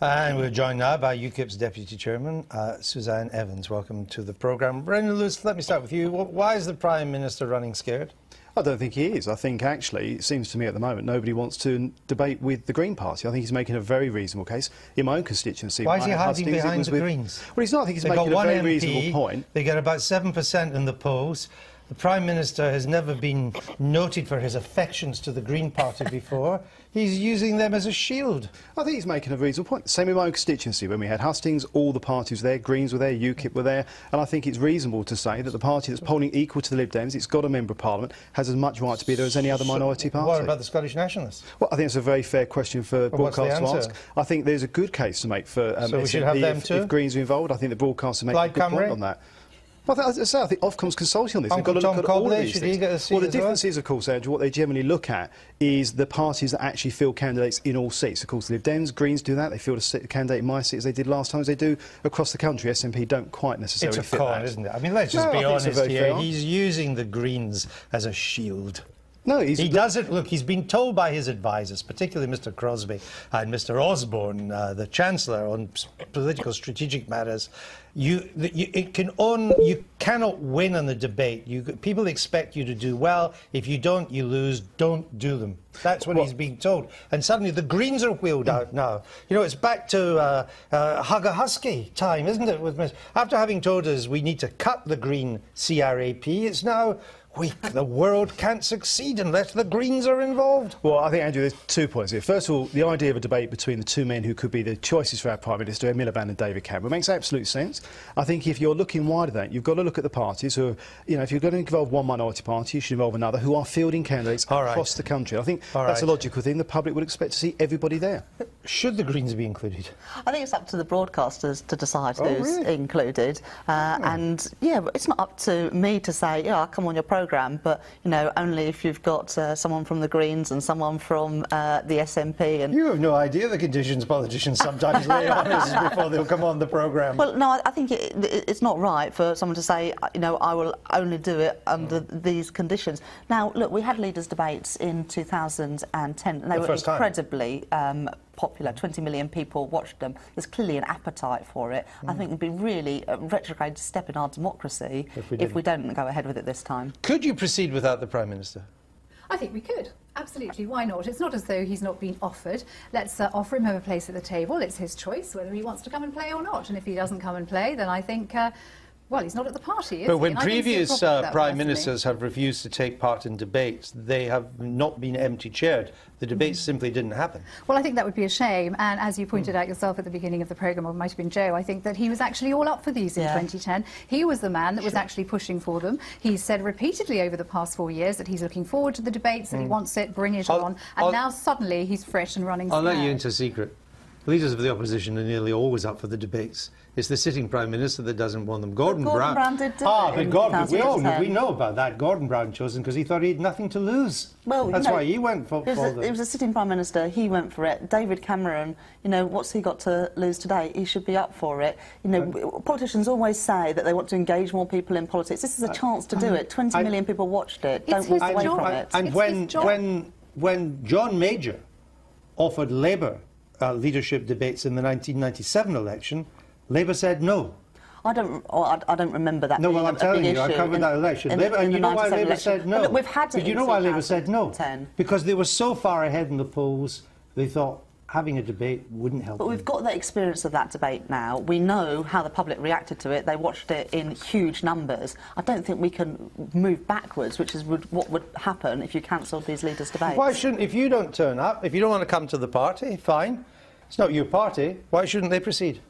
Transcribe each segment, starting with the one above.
And we're joined now by UKIP's Deputy Chairman, Suzanne Evans. Welcome to the programme. Brendan Lewis, let me start with you. Why is the Prime Minister running scared? I don't think he is. I think, actually, it seems to me at the moment, nobody wants to debate with the Green Party. I think he's making a very reasonable case. In my own constituency... Why is he hiding behind the Greens? Well, he's not. I think he's making a very reasonable point. They get about 7% in the polls. The Prime Minister has never been noted for his affections to the Green Party before. He's using them as a shield. I think he's making a reasonable point. Same in my own constituency. When we had hustings, all the parties were there. Greens were there, UKIP were there. And I think it's reasonable to say that the party that's polling equal to the Lib Dems, it's got a Member of Parliament, has as much right to be there as any other minority party. What about the Scottish Nationalists? Well, I think it's a very fair question for broadcast to ask. I think there's a good case to make for so we should have them too? If Greens are involved. I think the broadcasters make a good point on that. Well, I think Ofcom's consulting on this. They've got to look at all of these things. Well, the difference is, of course, Andrew, what they generally look at is the parties that actually field candidates in all seats. Of course, the Lib Dems, Greens do that. They field a candidate in my seat as they did last time, as they do across the country. SNP don't quite necessarily fit that. It's a con, isn't it? I mean, let's just be honest here. He's using the Greens as a shield. No, he doesn't. Look, he's been told by his advisers, particularly Mr Crosbie and Mr Osborne, the Chancellor, on political strategic matters, you cannot win on the debate. People expect you to do well. If you don't, you lose. Don't do them. That's what he's being told. And suddenly the Greens are wheeled out now. You know, it's back to Hugger Husky time, isn't it? After having told us we need to cut the Green CRAP, it's now... The world can't succeed unless the Greens are involved. Well, I think, Andrew, there's 2 points here. First of all, the idea of a debate between the two men who could be the choices for our Prime Minister, Ed Miliband and David Cameron, makes absolute sense. I think if you're looking wider than that, you've got to look at the parties who are, you know, if you're going to involve one minority party, you should involve another, who are fielding candidates across the country. I think that's a logical thing. The public would expect to see everybody there. Should the Greens be included? I think it's up to the broadcasters to decide who's included. And, yeah, it's not up to me to say, yeah, I'll come on your programme, but, you know, only if you've got someone from the Greens and someone from the SNP. And you have no idea the conditions politicians sometimes lay on us before they'll come on the programme. Well, no, I think it's not right for someone to say, you know, I will only do it under these conditions. Now, look, we had leaders' debates in 2010, and they were incredibly popular. 20 million people watched them. There's clearly an appetite for it. I think it'd be really a retrograde step in our democracy if we don't go ahead with it this time. Could you proceed without the Prime Minister? I think we could. Absolutely, why not? It's not as though he's not been offered. Let's offer him a place at the table. It's his choice whether he wants to come and play or not. And if he doesn't come and play, then I think... well, he's not at the party, is he? But when previous Prime Ministers have refused to take part in debates, they have not been empty-chaired. The debates simply didn't happen. Well, I think that would be a shame. And as you pointed out yourself at the beginning of the programme, or it might have been Joe, I think that he was actually all up for these in 2010. He was the man that was actually pushing for them. He's said repeatedly over the past 4 years that he's looking forward to the debates, that he wants it, bring it on. And now suddenly he's fresh and running I'll let you into a secret. Leaders of the opposition are nearly always up for the debates. It's the sitting Prime Minister that doesn't want them. Gordon Brown did but Gordon, we know about that. Gordon Brown chosen because he thought he had nothing to lose. Well, that's why he went for them. It was a sitting Prime Minister. He went for it. David Cameron, you know, what's he got to lose today? He should be up for it. You know, politicians always say that they want to engage more people in politics. This is a chance to do it. 20 million people watched it. Don't walk away from it. And when John Major offered Labour leadership debates in the 1997 election, Labour said no. I don't remember that. No, well, I'm telling you, I covered that election. And you know why Labour said no? Look, we've had it. But you know why Labour said no? Because they were so far ahead in the polls, they thought having a debate wouldn't help. But we've got the experience of that debate now. We know how the public reacted to it. They watched it in huge numbers. I don't think we can move backwards, which is what would happen if you cancelled these leaders' debates. Why shouldn't, if you don't turn up, if you don't want to come to the party, fine. It's not your party. Why shouldn't they proceed?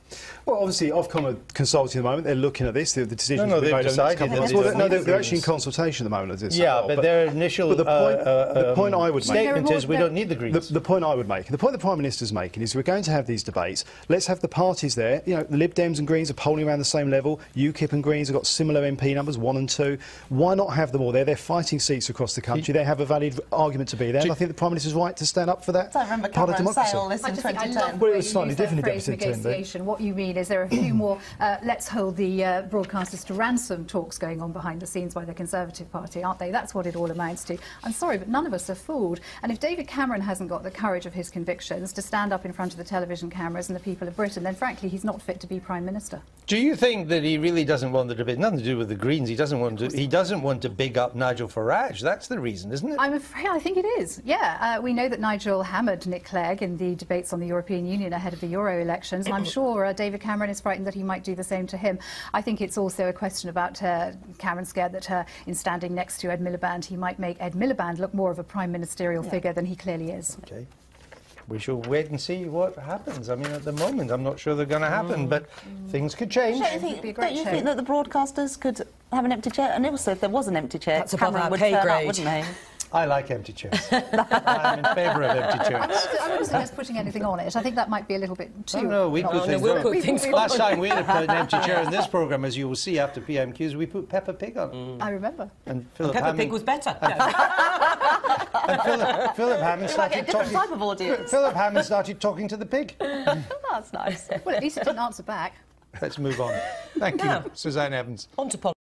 Well, obviously, Ofcom are consulting at the moment. They're looking at this. The decisions they've decided. They're actually in consultation at the moment. At this but their initial the point I would statement is we don't need the Greens. The point I would make, the point the Prime Minister's making is we're going to have these debates. Let's have the parties there. You know, the Lib Dems and Greens are polling around the same level. UKIP and Greens have got similar MP numbers, 1 and 2. Why not have them all there? They're fighting seats across the country. They have a valid argument to be there. And I think the Prime Minister's right to stand up for that part of democracy. Well, it was slightly different in 2010. what you mean is there are a few more let's hold the broadcasters to ransom talks going on behind the scenes by the Conservative Party, aren't they? That's what it all amounts to. I'm sorry, but none of us are fooled. And if David Cameron hasn't got the courage of his convictions to stand up in front of the television cameras and the people of Britain, then frankly he's not fit to be Prime Minister. Do you think that he really doesn't want the debate? Nothing to do with the Greens. He doesn't want to big up Nigel Farage. That's the reason, isn't it? I'm afraid I think it is. Yeah, we know that Nigel hammered Nick Clegg in the debates on the European Union ahead of the Euro elections, and I'm sure David Cameron is frightened that he might do the same to him. I think it's also a question about Cameron scared that in standing next to Ed Miliband, he might make Ed Miliband look more of a prime ministerial figure than he clearly is. Okay. We shall wait and see what happens. I mean, at the moment, I'm not sure they're going to happen, but things could change. Don't you think that the broadcasters could have an empty chair? And also, if there was an empty chair, that's above Cameron our would pay turn grade. up, wouldn't he? I like empty chairs. I'm in favour of empty chairs. I wouldn't suggest putting anything on it. I think that might be a little bit too... No, we put things we'll put things on. Last time we had an empty chair in this programme, as you will see after PMQs, we put Peppa Pig on. I remember. And Peppa Pig was better. And Philip Hammond started different type of audience. Philip Hammond started talking to the pig. That's nice. Well, at least it didn't answer back. Let's move on. Thank you, Suzanne Evans. On to politics.